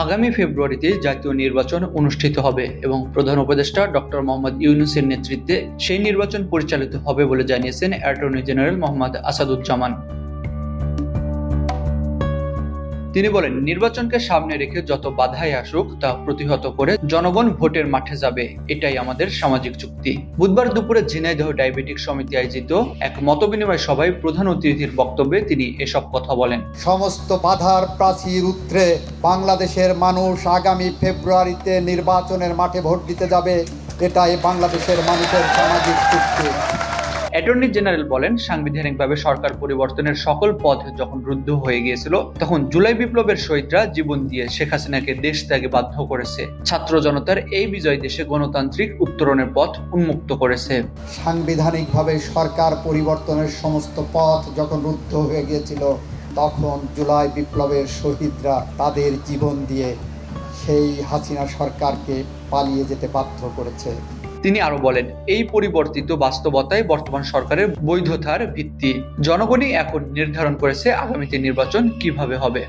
আগামী ফেব্রুয়ারিতে জাতীয় নির্বাচন অনুষ্ঠিত হবে এবং প্রধান উপদেষ্টা ডক্টর মোহাম্মদ ইউনূসের নেতৃত্বে সেই নির্বাচন পরিচালিত হবে বলে জানিয়েছেন অ্যাটর্নি জেনারেল মোহাম্মদ আসাদুজ্জামান। তিনি বলেন, নির্বাচনকে সামনে রেখে যত বাধাই আসুক তা প্রতিহত করে জনগণ ভোটের মাঠে যাবে, এটাই আমাদের সামাজিক চুক্তি। বুধবার দুপুরে ঝিনাইদহ ডায়াবেটিক সমিতি আয়োজিত এক মতবিনিময় সভায় প্রধান অতিথির বক্তব্যে তিনি এসব কথা বলেন। সমস্ত বাধার প্রাচীর উত্তরে বাংলাদেশের মানুষ আগামী ফেব্রুয়ারিতে নির্বাচনের মাঠে ভোট দিতে যাবে, এটাই বাংলাদেশের মানুষের সামাজিক চুক্তি। অ্যাটর্নি জেনারেল বলেন, সাংবিধানিকভাবে সরকার পরিবর্তনের সকল পথ যখন রুদ্ধ হয়ে গিয়েছিল, তখন জুলাই বিপ্লবের শহীদরা জীবন দিয়ে শেখ হাসিনাকে দেশ ত্যাগে বাধ্য করেছে। ছাত্র জনতার এই বিজয় দেশে গণতান্ত্রিক উত্তরণের পথ উন্মুক্ত করেছে। সাংবিধানিকভাবে সরকার পরিবর্তনের সমস্ত পথ যখন রুদ্ধ হয়ে গিয়েছিল, তখন জুলাই বিপ্লবের শহীদরা তাদের জীবন দিয়ে সেই হাসিনা সরকারকে পালিয়ে যেতে বাধ্য করেছে। তিনি আরো বলেন, এই পরিবর্তিত বাস্তবতায় বর্তমান সরকারের বৈধতার ভিত্তি। জনগণই এখন নির্ধারণ করেছে আগামীতে নির্বাচন কিভাবে হবে।